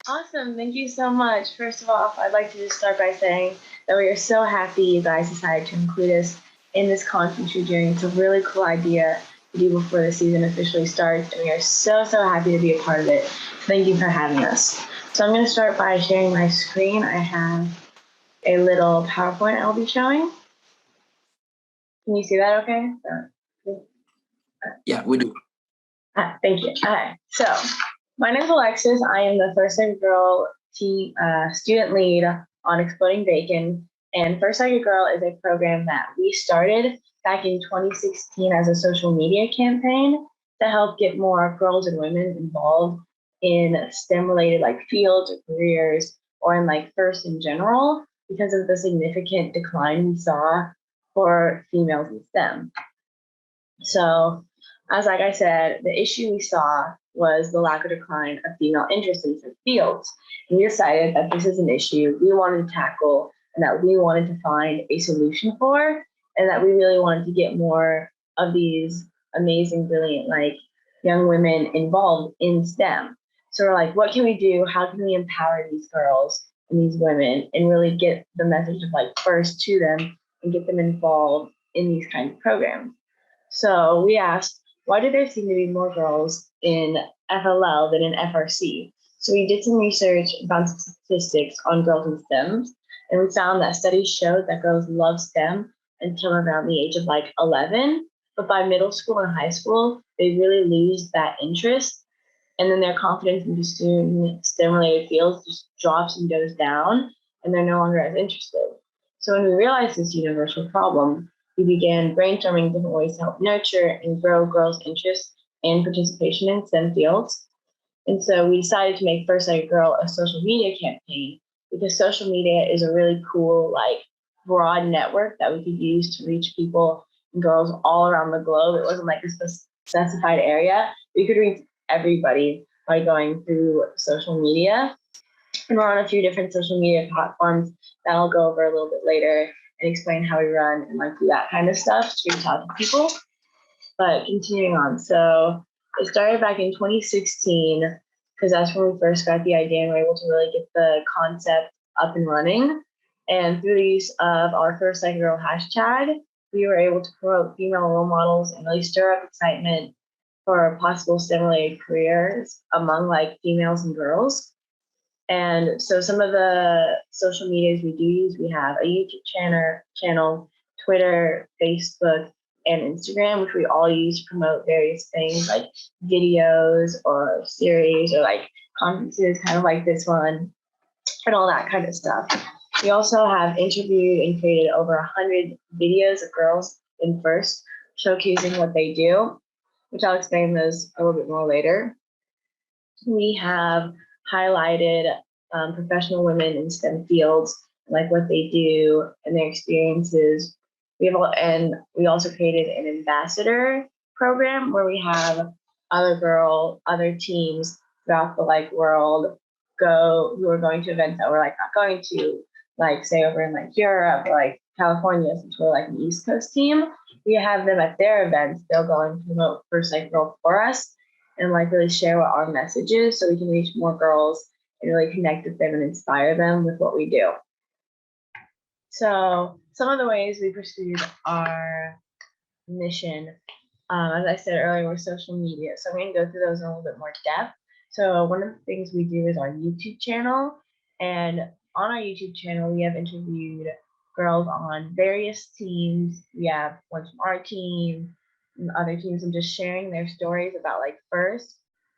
Awesome. Thank you so much. First of all, I'd like to just start by saying that we are so happy you guys decided to include us in this conference you're doing. It's a really cool idea to do before the season officially starts, and we are so happy to be a part of it. Thank you for having us. So I'm going to start by sharing my screen. I have a little PowerPoint I'll be showing. Can you see that okay? Yeah, we do. Thank you. Okay, so my name is Alexis. I am the First LikeAGirl team student lead on Exploding Bacon. And First LikeAGirl is a program that we started back in 2016 as a social media campaign to help get more girls and women involved in STEM related like fields or careers or in like FIRST in general because of the significant decline we saw for females in STEM. So, as like I said, the issue we saw was the lack of decline of female interest in certain fields. And we decided that this is an issue we wanted to tackle and that we wanted to find a solution for, and that we really wanted to get more of these amazing, brilliant, like young women involved in STEM. So we're like, what can we do? How can we empower these girls and these women and really get the message of like FIRST to them and get them involved in these kinds of programs? So we asked, why do there seem to be more girls in FLL than in FRC? So we did some research about statistics on girls in STEM, and we found that studies showed that girls love STEM until around the age of like 11, but by middle school and high school, they really lose that interest, and then their confidence in pursuing STEM-related fields just drops and goes down, and they're no longer as interested. So when we realized this universal problem, we began brainstorming different ways to help nurture and grow girls' interest and participation in STEM fields. And so we decided to make First LikeAGirl a social media campaign because social media is a really cool, like broad network that we could use to reach people and girls all around the globe. It wasn't like a specified area. We could reach everybody by going through social media. And we're on a few different social media platforms that I'll go over a little bit later and explain how we run and like do that kind of stuff to reach out to people. But continuing on, so it started back in 2016 because that's when we first got the idea and we were able to really get the concept up and running. And through the use of our First LikeAGirl hashtag, we were able to promote female role models and really stir up excitement for possible STEM-related careers among like females and girls. And so some of the social medias we do use, we have a YouTube channel, Twitter, Facebook, and Instagram, which we all use to promote various things like videos or series or like conferences, kind of like this one, and all that kind of stuff. We also have interviewed and created over 100 videos of girls in FIRST showcasing what they do, which I'll explain those a little bit more later. We have highlighted professional women in STEM fields, like what they do and their experiences. We also created an ambassador program where we have other teams throughout the like world who are going to events that we're like not going to, like say over in like Europe or like California, since we're like an East Coast team. We have them at their events. They'll go and promote First LikeAGirl for us and like really share what our message is so we can reach more girls and really connect with them and inspire them with what we do. So some of the ways we pursued our mission, as I said earlier, were social media. So I'm going to go through those in a little bit more depth. So one of the things we do is our YouTube channel. And on our YouTube channel, we have interviewed girls on various teams. We have ones from our team and other teams and just sharing their stories about like FIRST.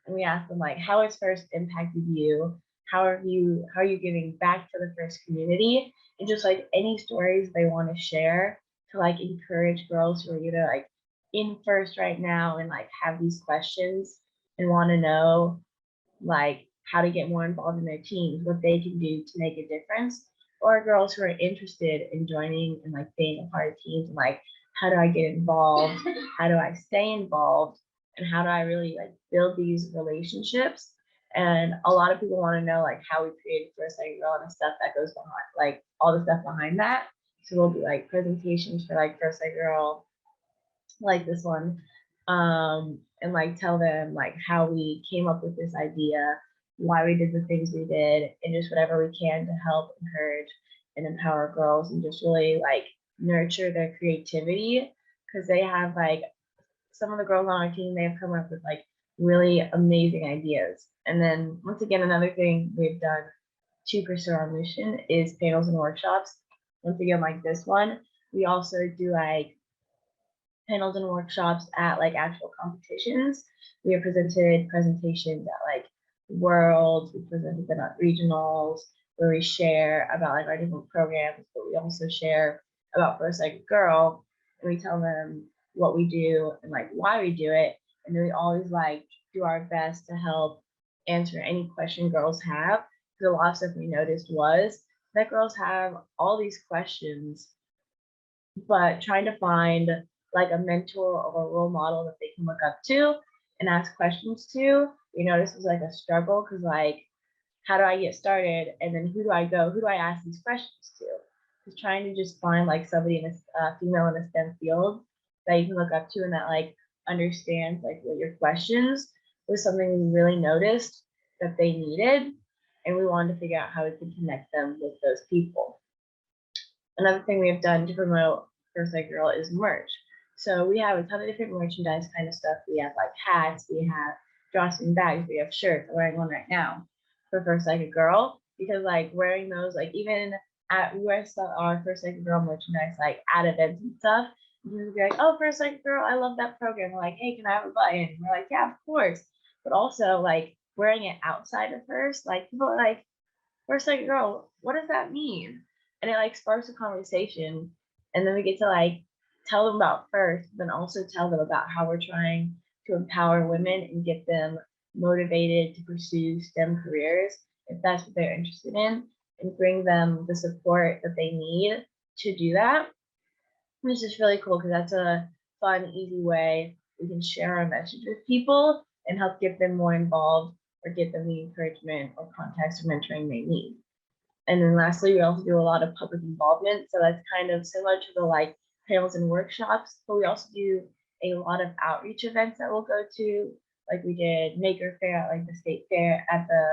And we ask them like, how has FIRST impacted you? How are you giving back to the FIRST community? And just like any stories they want to share to like encourage girls who are either like in FIRST right now and like have these questions and want to know like how to get more involved in their teams, what they can do to make a difference, or girls who are interested in joining and like being a part of teams and like how do I get involved, how do I stay involved, and how do I really like build these relationships. And a lot of people want to know like how we created First LikeAGirl and the stuff that goes behind, like all the stuff behind that. So we'll do like presentations for like First LikeAGirl, like this one, and like tell them like how we came up with this idea why we did the things we did, and just whatever we can to help encourage and empower girls and just really like nurture their creativity, because they have like some of the girls on our team, they have come up with like really amazing ideas. And then once again, another thing we've done to pursue our mission is panels and workshops. Once again, like this one, we also do like panels and workshops at like actual competitions. We have presented presentations at like worlds, we presented them at regionals, where we share about like our different programs, but we also share about First Like a Girl, and we tell them what we do and like why we do it. And then we always like do our best to help answer any question girls have. Because a lot of stuff we noticed was that girls have all these questions, but trying to find like a mentor or a role model that they can look up to and ask questions to, we noticed was like a struggle, because like, how do I get started? And then who do I go? Who do I ask these questions to? Because trying to just find like somebody in a female in a STEM field that you can look up to and that like understands like what your questions was something we really noticed that they needed, and we wanted to figure out how we could connect them with those people. Another thing we have done to promote First Like Girl is merch. So we have a ton of different merchandise kind of stuff. We have like hats, we have drawstring bags, we have shirts. I'm wearing one right now for First Like a Girl, because like wearing those, like even at we wear stuff, our First Like a Girl merchandise like at events and stuff. You can be like, oh, First Like a Girl, I love that program. We're like, hey, can I have a button? And we're like, yeah, of course. But also like wearing it outside of First, like people are like, First Like a Girl, what does that mean? And it like sparks a conversation, and then we get to like tell them about First, then also tell them about how we're trying to empower women and get them motivated to pursue STEM careers if that's what they're interested in, and bring them the support that they need to do that. Which is really cool, because that's a fun, easy way we can share our message with people and help get them more involved or get them the encouragement or context or mentoring they need. And then lastly, we also do a lot of public involvement. So that's kind of similar to the like panels and workshops, but we also do a lot of outreach events that we'll go to. Like we did Maker Fair at like the state fair at the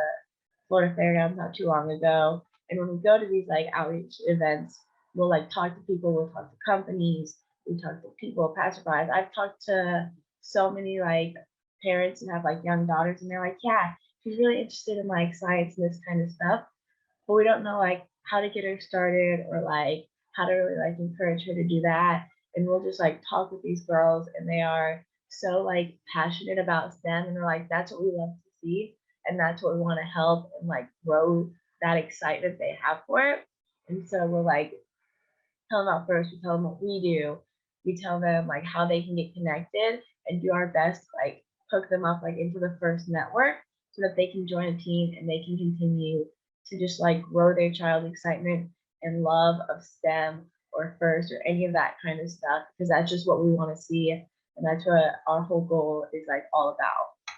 Florida Fairgrounds not too long ago. And when we go to these like outreach events, we'll like talk to people, we'll talk to companies, we talk to people, passerbys. I've talked to so many like parents who have like young daughters, and they're like, yeah, she's really interested in like science and this kind of stuff, but we don't know like how to get her started or like how to really like encourage her to do that. And we'll just like talk with these girls, and they are so like passionate about STEM, and they're like, that's what we love to see, and that's what we want to help and like grow that excitement they have for it. And so we're like tell them about First, we tell them what we do, we tell them like how they can get connected and do our best to like hook them up like into the First network so that they can join a team and they can continue to just like grow their child's excitement and love of STEM or First or any of that kind of stuff, because that's just what we want to see, and that's what our whole goal is like all about.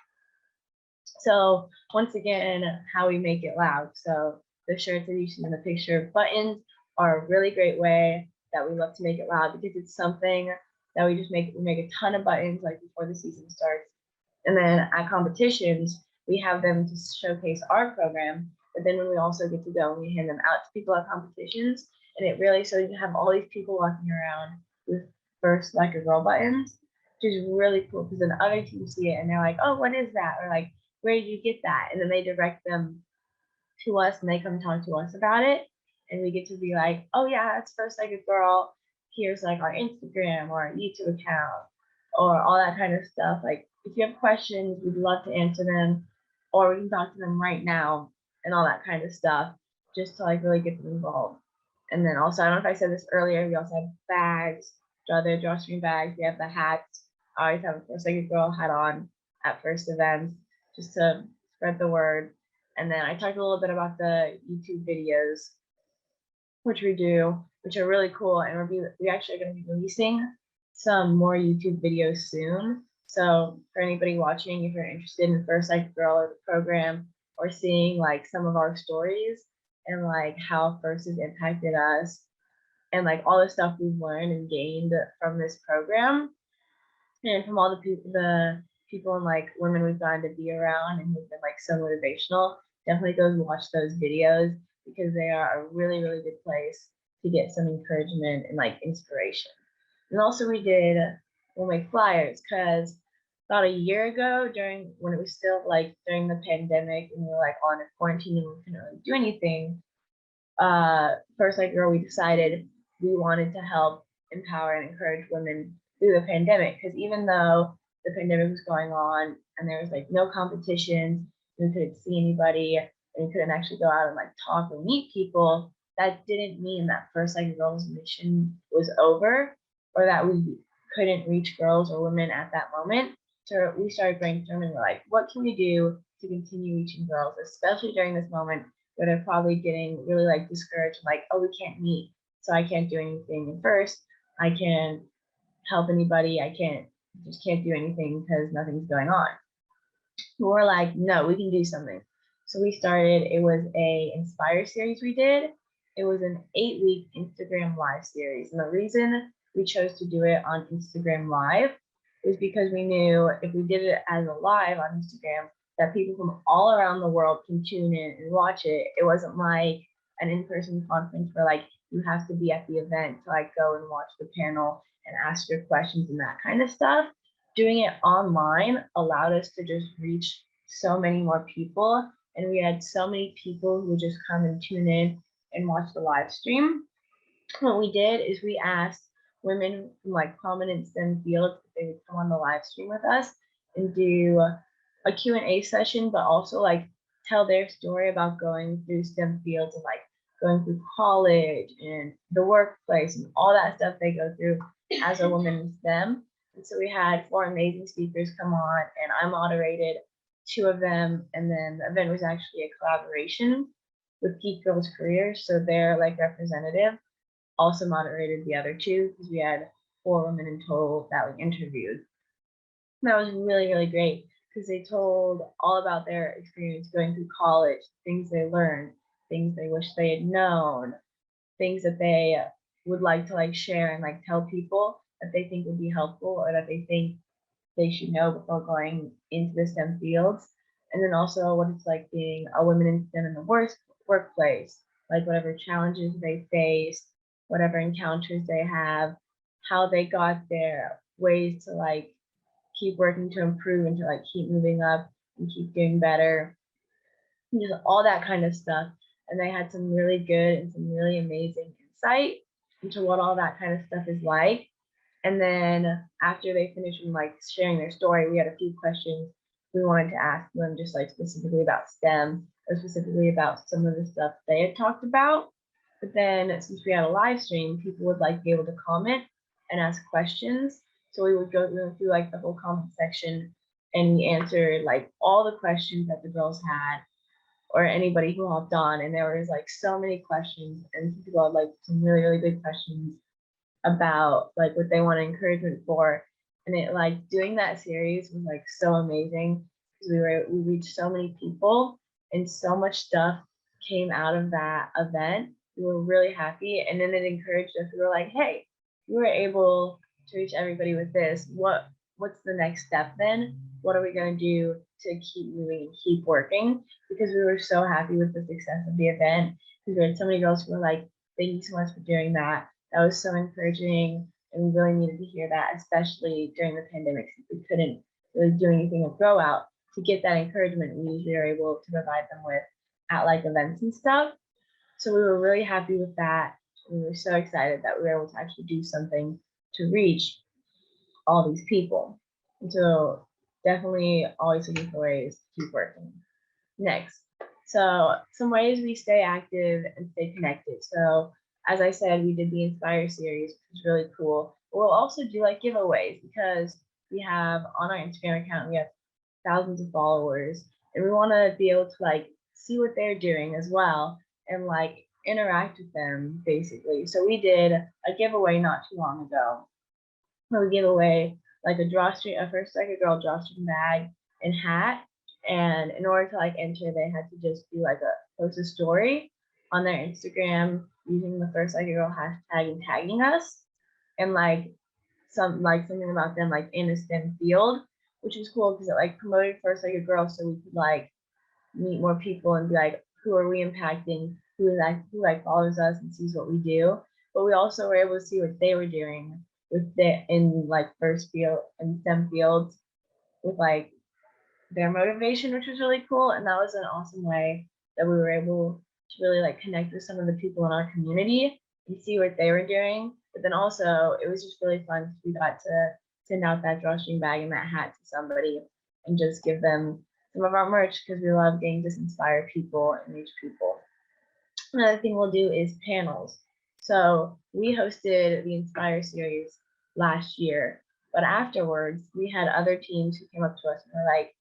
So once again, how we make it loud. So the shirts that you see in the picture, buttons are a really great way that we love to make it loud, because it's something that we make a ton of buttons like before the season starts. And then at competitions, we have them to showcase our program, but then when we also get to go and we hand them out to people at competitions, and it really, so you have all these people walking around with First Like a Girl buttons, which is really cool, because then other teams see it and they're like, oh, what is that? Or like, where did you get that? And then they direct them to us and they come talk to us about it. And we get to be like, oh yeah, it's First Like a Girl. Here's like our Instagram or our YouTube account or all that kind of stuff. Like if you have questions, we'd love to answer them, or we can talk to them right now and all that kind of stuff, just to like really get them involved. And then also, I don't know if I said this earlier, we also have bags, other drawstring bags. We have the hats. I always have a First Like a Girl hat on at First events, just to spread the word. And then I talked a little bit about the YouTube videos, which we do, which are really cool. And we actually are going to be releasing some more YouTube videos soon. So for anybody watching, if you're interested in First Like a Girl or the program, or seeing like some of our stories and like how First has impacted us and like all the stuff we've learned and gained from this program, and from all the people, the people and like women we've gotten to be around and who've been like so motivational, definitely go watch those videos because they are a really, really good place to get some encouragement and like inspiration. And also we'll make flyers because about a year ago during when it was still like during the pandemic and we were like on a quarantine and we couldn't really do anything, First LikeAGirl, we decided we wanted to help empower and encourage women through the pandemic because even though the pandemic was going on and there was like no competition, we couldn't see anybody and we couldn't actually go out and like talk or meet people, that didn't mean that First LikeAGirl's mission was over or that we couldn't reach girls or women at that moment. So we started brainstorming, we're like, what can we do to continue reaching girls, especially during this moment where they're probably getting really like discouraged, like, oh, we can't meet, so I can't do anything. And first, I can't help anybody. I just can't do anything because nothing's going on. We're like, no, we can do something. So we started, it was a Inspire series we did. It was an 8-week Instagram Live series. And the reason we chose to do it on Instagram Live was because we knew if we did it as a live on Instagram, that people from all around the world can tune in and watch it. It wasn't like an in-person conference where like you have to be at the event to like go and watch the panel and ask your questions and that kind of stuff. Doing it online allowed us to just reach so many more people. And we had so many people who would just come and tune in and watch the live stream. What we did is we asked women from like prominent STEM fields if they would come on the live stream with us and do a Q&A session, but also like tell their story about going through STEM fields and like going through college and the workplace and all that stuff they go through as a woman in STEM. And so we had 4 amazing speakers come on and I moderated 2 of them. And then the event was actually a collaboration with Geek Girls Careers. So their like representative also moderated the other 2 because we had 4 women in total that we interviewed. And that was really, really great because they told all about their experience going through college, things they learned, things they wish they had known, things that they would like to like share and like tell people that they think would be helpful or that they think they should know before going into the STEM fields. And then also what it's like being a woman in STEM in the workplace, like whatever challenges they face, whatever encounters they have, how they got there, ways to like keep working to improve and to like keep moving up and keep doing better, just all that kind of stuff. And they had some really good and some really amazing insight into what all that kind of stuff is like. And then after they finished like sharing their story, we had a few questions we wanted to ask them, just like specifically about STEM or specifically about some of the stuff they had talked about. But then since we had a live stream, people would like be able to comment and ask questions. So we would go through like the whole comment section and we answered like all the questions that the girls had or anybody who hopped on. And there was like so many questions and people had like some really, really good questions about like what they want encouragement for. And it like doing that series was like so amazing because we reached so many people and so much stuff came out of that event. We were really happy. And then it encouraged us. We were like, hey, we were able to reach everybody with this. What's the next step then? What are we going to do to keep moving and keep working? Because we were so happy with the success of the event. Because we had so many girls who were like, thank you so much for doing that. That was so encouraging. And we really needed to hear that, especially during the pandemic, since we couldn't really do anything with Grow Out. To get that encouragement, we usually are able to provide them with at like events and stuff. So we were really happy with that. We were so excited that we were able to actually do something to reach all these people. And so definitely always looking for ways to keep working. Next, so some ways we stay active and stay connected. So as I said, we did the Inspire series, which was really cool. But we'll also do like giveaways because we have on our Instagram account, we have thousands of followers and we want to be able to like see what they're doing as well and like interact with them basically. So we did a giveaway not too long ago where we give away like a First LikeAGirl drawstring bag and hat. And in order to like enter, they had to just do like post a story on their Instagram using the First LikeAGirl hashtag and tagging us and like something about them like in a STEM field, which is cool because it like promoted First Like a Girl, so we could like meet more people and be like, who are we impacting? Who follows us and sees what we do? But we also were able to see what they were doing with in like first field and STEM fields with like their motivation, which was really cool. And that was an awesome way that we were able to really like connect with some of the people in our community and see what they were doing. But then also it was just really fun because we got to send out that drawstring bag and that hat to somebody and just give them some of our merch because we love getting to inspire people and reach people. Another thing we'll do is panels. So we hosted the Inspire series last year, but afterwards we had other teams who came up to us and were like,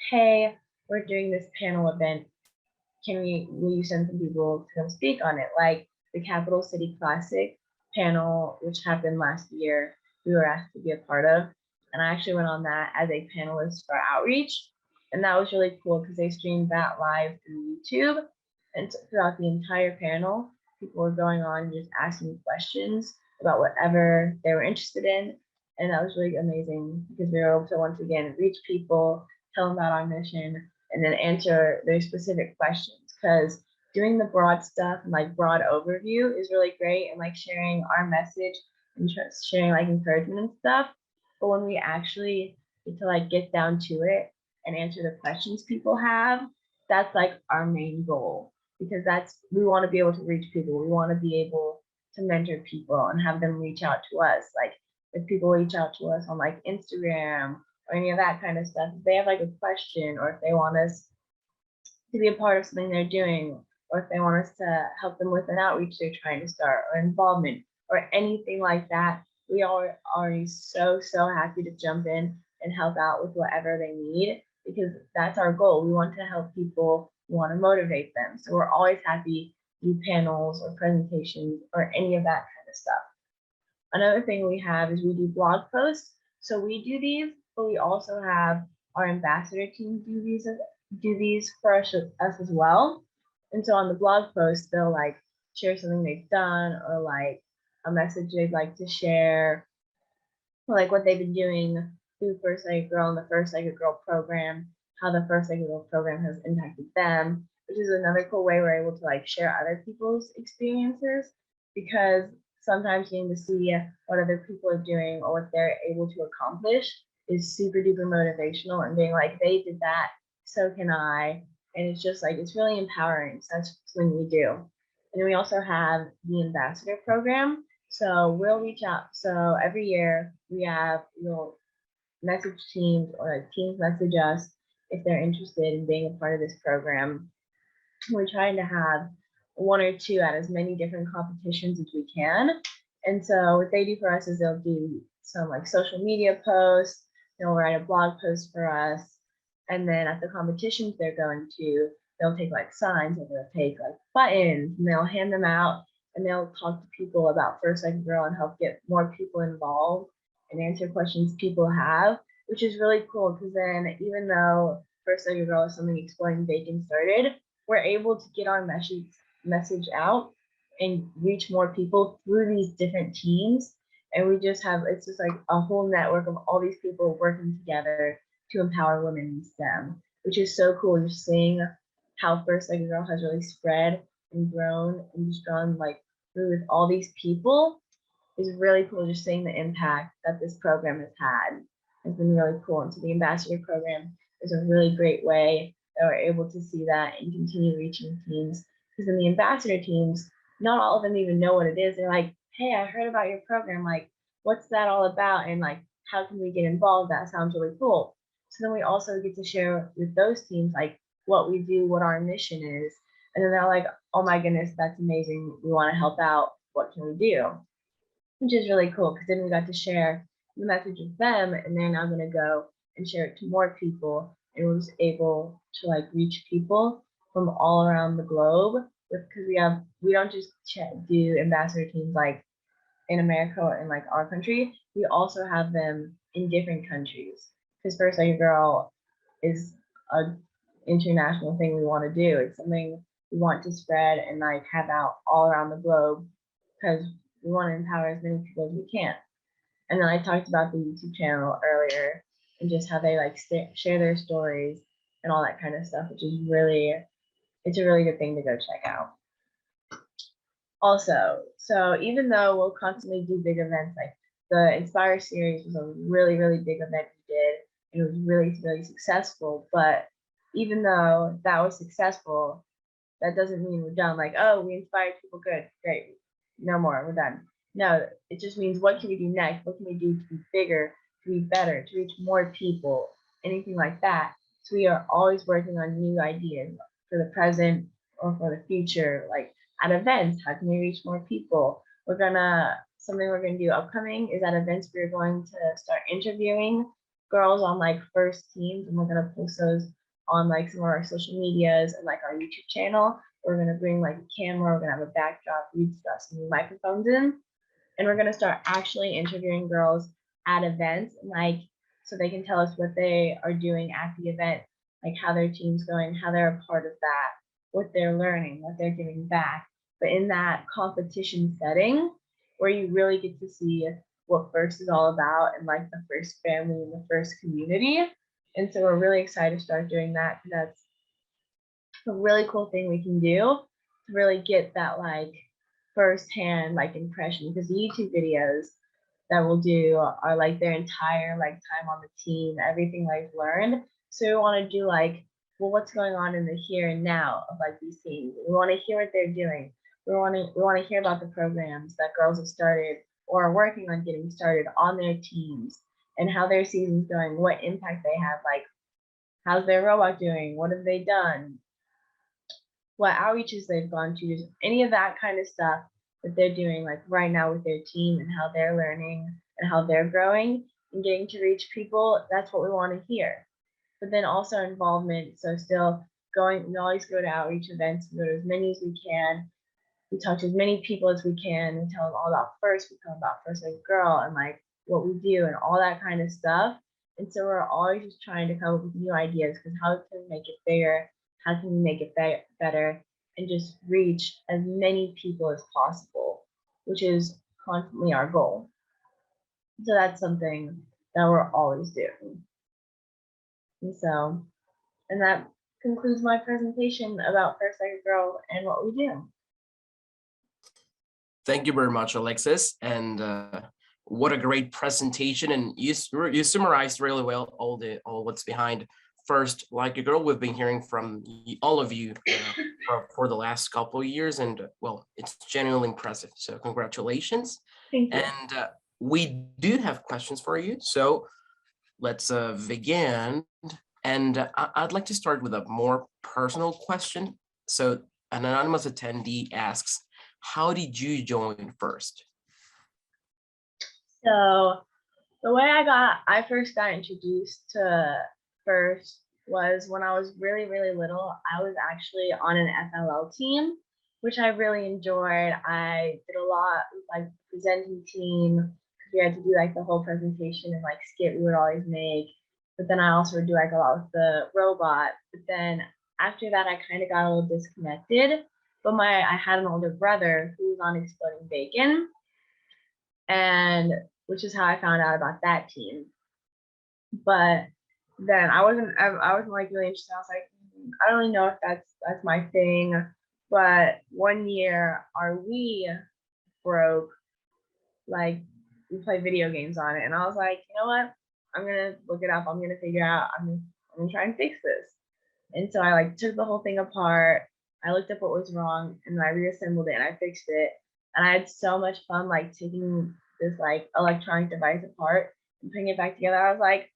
hey, we're doing this panel event. Will you send some people to come speak on it? Like the Capital City Classic panel, which happened last year, we were asked to be a part of. And I actually went on that as a panelist for outreach. And that was really cool because they streamed that live through YouTube. And throughout the entire panel, people were going on just asking questions about whatever they were interested in. And that was really amazing because we were able to once again reach people, tell them about our mission, and then answer their specific questions. Because doing the broad stuff and like broad overview is really great and like sharing our message and sharing like encouragement and stuff. But when we actually get to like get down to it and answer the questions people have, that's like our main goal, because we want to be able to reach people. We want to be able to mentor people and have them reach out to us. Like if people reach out to us on like Instagram or any of that kind of stuff, if they have like a question or if they want us to be a part of something they're doing, or if they want us to help them with an outreach they're trying to start or involvement or anything like that, we are already so happy to jump in and help out with whatever they need, because that's our goal. We want to help people, we want to motivate them. So we're always happy to do panels or presentations or any of that kind of stuff. Another thing we have is we do blog posts. So we do these, but we also have our ambassador team do these for us as well. And so on the blog post, they'll like share something they've done or like a message they'd like to share, or like what they've been doing through First Like a Girl and the First Like a Girl program, how the First Like a Girl program has impacted them, which is another cool way we're able to like share other people's experiences, because sometimes getting to see what other people are doing or what they're able to accomplish is super duper motivational, and being like, they did that, so can I. And it's just like, it's really empowering. So that's something we do. And then we also have the ambassador program. So we'll reach out. So every year we'll message teams, or teams message us if they're interested in being a part of this program. We're trying to have one or two at as many different competitions as we can. And so what they do for us is they'll do some like social media posts, they'll write a blog post for us, and then at the competitions they're going to, they'll take like signs, or they'll take like buttons, and they'll hand them out, and they'll talk to people about First Like a Girl and help get more people involved and answer questions people have, which is really cool, because then even though First Like a Girl is something Exploding Bacon started, we're able to get our message out and reach more people through these different teams. And it's just like a whole network of all these people working together to empower women in STEM, which is so cool. Just seeing how First Like a Girl has really spread and grown and just gone like through with all these people is really cool. Just seeing the impact that this program has been really cool. And so the ambassador program is a really great way that we're able to see that and continue reaching teams. Because in the ambassador teams, not all of them even know what it is. They're like, hey, I heard about your program. Like, what's that all about? And like, how can we get involved? That sounds really cool. So then we also get to share with those teams like what we do, what our mission is. And then they're like, oh my goodness, that's amazing. We want to help out. What can we do? Which is really cool, because then we got to share the message with them, and they're now going to go and share it to more people, and we're just able to like reach people from all around the globe, because we don't just do ambassador teams like in America or in like our country. We also have them in different countries, because First Like a Girl is a international thing we want to do. It's something we want to spread and like have out all around the globe, because we want to empower as many people as we can. And then I talked about the YouTube channel earlier. and just how they like share their stories and all that kind of stuff, which is really, it's a really good thing to go check out. Also, so even though we'll constantly do big events, like the Inspire series was a really, really big event we did, and it was really, really successful. But even though that was successful, that doesn't mean we're done. Like, oh, we inspired people, good, great, no more, we're done. No, it just means what can we do next? What can we do to be bigger, to be better, to reach more people, anything like that. So we are always working on new ideas for the present or for the future, like at events, how can we reach more people? Something we're gonna do upcoming is at events, we're going to start interviewing girls on like first teams, and we're gonna post those on like some of our social medias and like our YouTube channel. We're gonna bring like a camera, we're gonna have a backdrop, we've got some microphones in, and we're gonna start actually interviewing girls at events, and like so they can tell us what they are doing at the event, like how their team's going, how they're a part of that, what they're learning, what they're giving back. But in that competition setting where you really get to see what FIRST is all about and like the FIRST family and the FIRST community. And so we're really excited to start doing that, because that's a really cool thing we can do to really get that like firsthand like impression, because the YouTube videos that we'll do are like their entire like time on the team, everything they've learned. So we want to do like, well, what's going on in the here and now of like these teams. We want to hear what they're doing. We want to hear about the programs that girls have started or are working on getting started on their teams, and how their season's going, what impact they have, like how's their robot doing, what have they done, what outreaches they've gone to, any of that kind of stuff that they're doing like right now with their team, and how they're learning and how they're growing and getting to reach people. That's what we want to hear. But then also involvement. So still going, we always go to outreach events, we go to as many as we can. We talk to as many people as we can. We tell them all about FIRST. We tell them about First LikeAGirl and like what we do and all that kind of stuff. And so we're always just trying to come up with new ideas, because how can we make it bigger? How can we make it better? And just reach as many people as possible, which is constantly our goal. So that's something that we're always doing. And that concludes my presentation about First LikeAGirl and what we do. Thank you very much, Alexis. And what a great presentation. And you summarized really well all what's behind First LikeAGirl. We've been hearing from all of you for the last couple of years, and well, it's genuinely impressive. So congratulations. Thank you. And we do have questions for you. So let's begin. And I'd like to start with a more personal question. So an anonymous attendee asks, how did you join FIRST? So the way I first got introduced to FIRST was when I was really, really little. I was actually on an FLL team, which I really enjoyed. I did a lot with like the presenting team, because we had to do like the whole presentation and like skit we would always make. But then I also would do like a lot with the robot. But then after that, I kind of got a little disconnected. But I had an older brother who was on Exploding Bacon, and which is how I found out about that team. But then I wasn't like really interested. I was like, I don't really know if that's my thing. But one year our Wii broke, like we played video games on it, and I was like, you know what? I'm gonna look it up. I'm gonna figure out. I'm gonna try and fix this. And so I like took the whole thing apart. I looked up what was wrong, and I reassembled it and I fixed it. And I had so much fun like taking this like electronic device apart and putting it back together. I was like,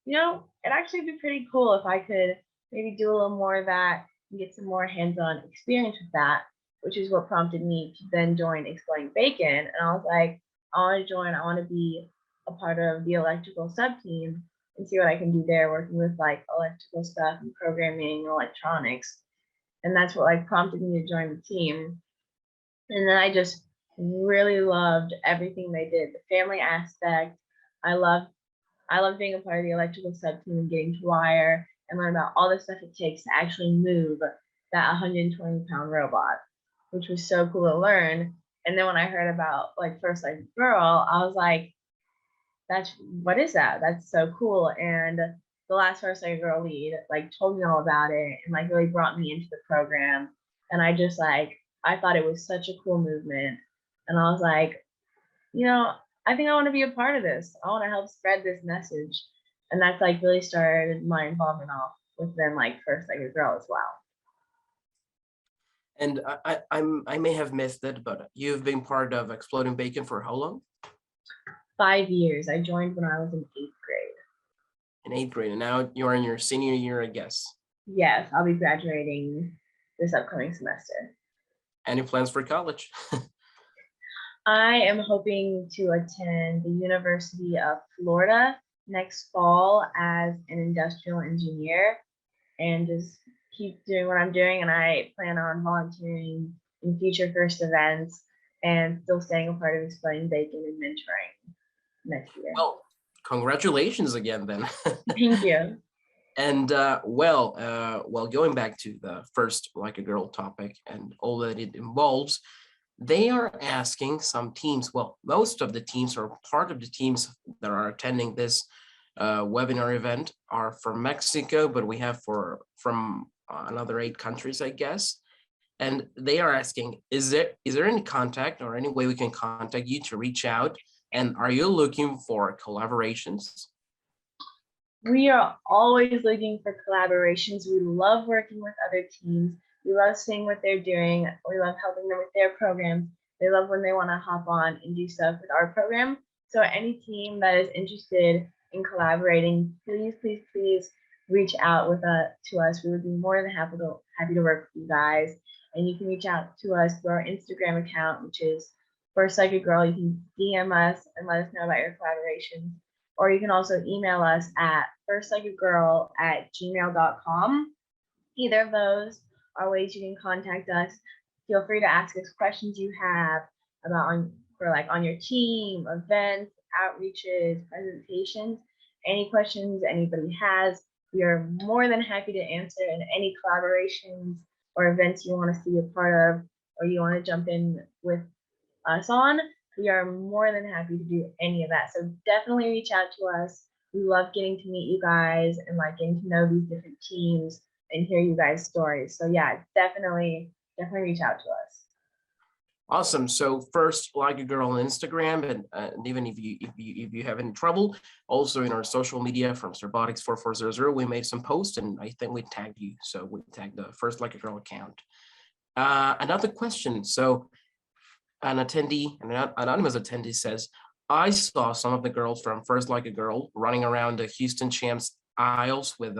you know, it'd actually be pretty cool if I could maybe do a little more of that and get some more hands-on experience with that, which is what prompted me to then join Exploding Bacon. And I was like, I want to join, I want to be a part of the electrical sub-team and see what I can do there, working with like electrical stuff and programming and electronics. And that's what like prompted me to join the team. And then I just really loved everything they did. The family aspect. I love being a part of the electrical sub team and getting to wire and learn about all the stuff it takes to actually move that 120-pound robot, which was so cool to learn. And then when I heard about like First LikeAGirl, I was like, what is that? That's so cool. And the last First Like a Girl lead like told me all about it and like really brought me into the program. And I just like, I thought it was such a cool movement. And I was like, I think I want to be a part of this. I want to help spread this message. And that's like really started my involvement off within like First Like a Girl as well. And I may have missed it, but you've been part of Exploding Bacon for how long? 5 years. I joined when I was in 8th grade. In 8th grade, and now you're in your senior year, I guess. Yes, I'll be graduating this upcoming semester. Any plans for college? I am hoping to attend the University of Florida next fall as an industrial engineer and just keep doing what I'm doing. And I plan on volunteering in future first events and still staying a part of Exploding Bacon and mentoring next year. Well, congratulations again then. Thank you. And well, going back to the first Like a Girl topic and all that it involves, they are asking some teams, well, most of the teams or part of the teams that are attending this webinar event are from Mexico, but we have from another 8 countries, I guess. And they are asking, is there any contact or any way we can contact you to reach out? And are you looking for collaborations? We are always looking for collaborations. We love working with other teams. We love seeing what they're doing. We love helping them with their programs. They love when they want to hop on and do stuff with our program. So any team that is interested in collaborating, please, please, please reach out to us. We would be more than happy to work with you guys. And you can reach out to us through our Instagram account, which is First Like a Girl. You can DM us and let us know about your collaborations. Or you can also email us at firstlikeagirl@gmail.com. Either of those are ways you can contact us. Feel free to ask us questions you have about on your team, events, outreaches, presentations, any questions anybody has. We are more than happy to answer, and any collaborations or events you want to see a part of or you want to jump in with us on, we are more than happy to do any of that. So definitely reach out to us. We love getting to meet you guys and like getting to know these different teams and hear you guys' stories. So yeah, definitely reach out to us. Awesome. So first, Like a Girl on Instagram, and even if you have any trouble, also in our social media from Robotics4400, we made some posts, and I think we tagged you. So we tagged the First Like a Girl account. Another question. So an anonymous attendee says, I saw some of the girls from First Like a Girl running around the Houston Champs aisles with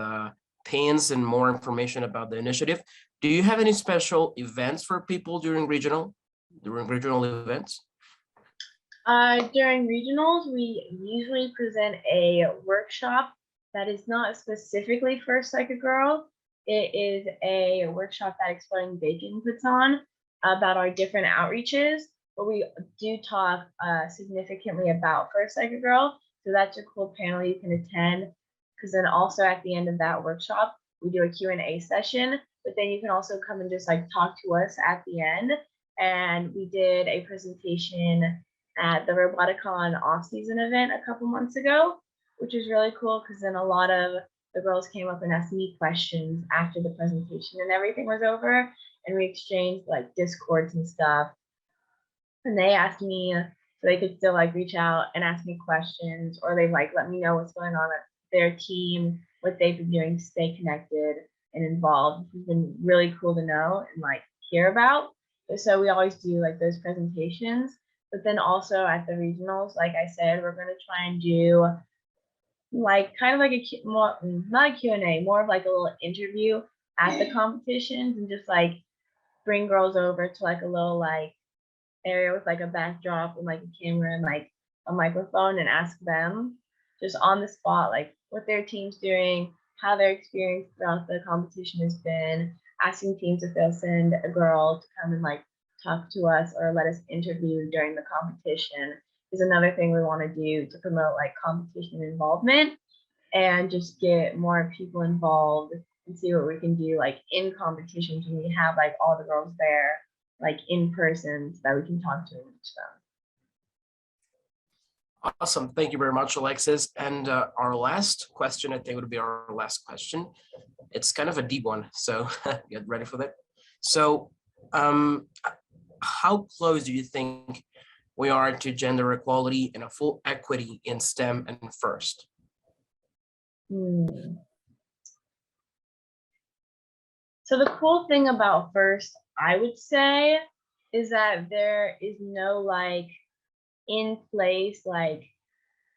pins and more information about the initiative. Do you have any special events for people during regional events? During regionals, we usually present a workshop that is not specifically First Like a Girl. It is a workshop that Exploding Bacon puts on about our different outreaches, but we do talk significantly about First Like a Girl. So that's a cool panel you can attend, because then also at the end of that workshop, we do a Q&A session, but then you can also come and just like talk to us at the end. And we did a presentation at the Roboticon off-season event a couple months ago, which is really cool because then a lot of the girls came up and asked me questions after the presentation and everything was over, and we exchanged like Discords and stuff. And they asked me so they could still like reach out and ask me questions, or they like let me know what's going on at their team, what they've been doing to stay connected and involved. It's been really cool to know and like hear about. So we always do like those presentations, but then also at the regionals, like I said, we're going to try and do like kind of like not a Q&A, more of like a little interview at the competitions, and just like bring girls over to like a little like area with like a backdrop and like a camera and like a microphone, and ask them just on the spot like what their team's doing, how their experience throughout the competition has been, asking teams if they'll send a girl to come and like talk to us or let us interview during the competition is another thing we want to do to promote like competition involvement and just get more people involved and see what we can do like in competitions when we have like all the girls there like in person so that we can talk to them. Awesome. Thank you very much, Alexis. And our last question, I think would be our last question. It's kind of a deep one, so get ready for that. So how close do you think we are to gender equality and a full equity in STEM and FIRST? So the cool thing about FIRST, I would say, is that there is no like in place like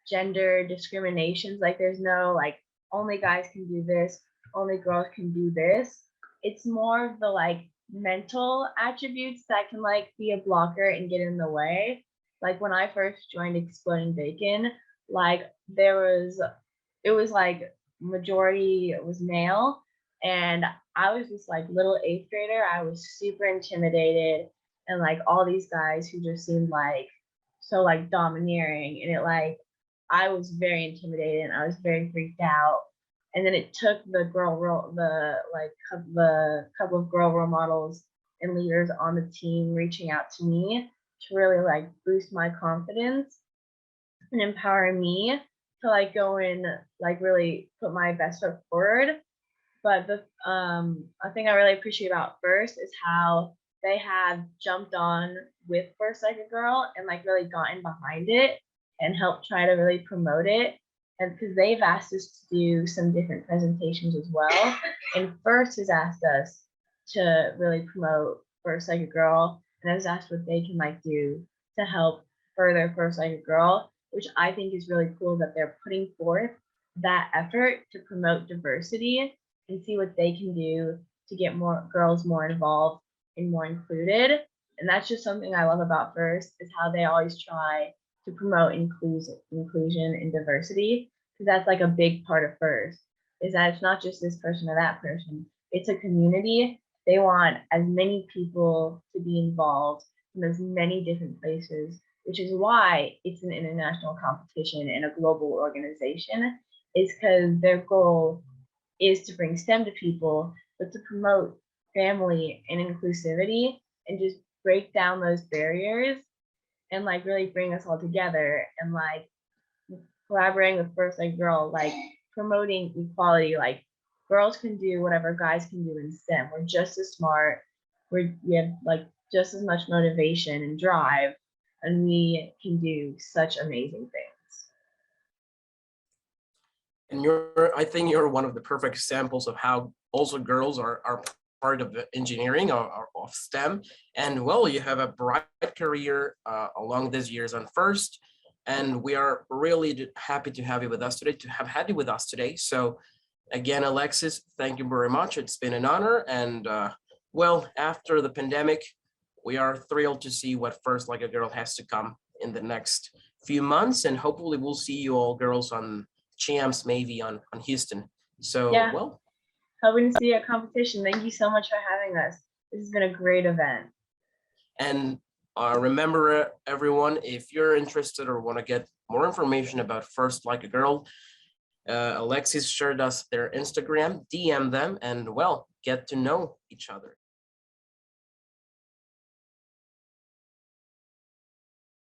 gender discriminations. Like there's no like only guys can do this, only girls can do this. It's more of the like mental attributes that can like be a blocker and get in the way. Like when I first joined Exploding Bacon, like it was like majority was male, and I was this like little 8th grader. I was super intimidated, and like all these guys who just seemed like so like domineering, and it like I was very intimidated and I was very freaked out. And then it took the couple of girl role models and leaders on the team reaching out to me to really like boost my confidence and empower me to like go and like really put my best foot forward. But the thing I really appreciate about FIRST is how they have jumped on with First Like a Girl and like really gotten behind it and helped try to really promote it. And because they've asked us to do some different presentations as well. And FIRST has asked us to really promote First Like a Girl, and has asked what they can like do to help further First Like a Girl, which I think is really cool that they're putting forth that effort to promote diversity and see what they can do to get more girls more involved and more included. And that's just something I love about FIRST, is how they always try to promote inclusion and diversity, because that's like a big part of FIRST, is that it's not just this person or that person, it's a community. They want as many people to be involved from as many different places, which is why it's an international competition and a global organization, is because their goal is to bring STEM to people, but to promote family and inclusivity and just break down those barriers and like really bring us all together, and like collaborating with First Like Girl, like promoting equality. Like girls can do whatever guys can do in STEM. We're just as smart. We have like just as much motivation and drive, and we can do such amazing things. And I think you're one of the perfect examples of how also girls are part of the engineering or of STEM. And well, you have a bright career along these years on FIRST, and we are really happy to have you with us today, to have had you with us today. So again, Alexis, thank you very much. It's been an honor. And well, after the pandemic, we are thrilled to see what First Like a Girl has to come in the next few months. And hopefully we'll see you all girls on champs, maybe on Houston. So, yeah. Well, hoping to see a competition. Thank you so much for having us. This has been a great event. And remember, everyone, if you're interested or want to get more information about First Like a Girl, Alexis shared us their Instagram, DM them, and well, get to know each other.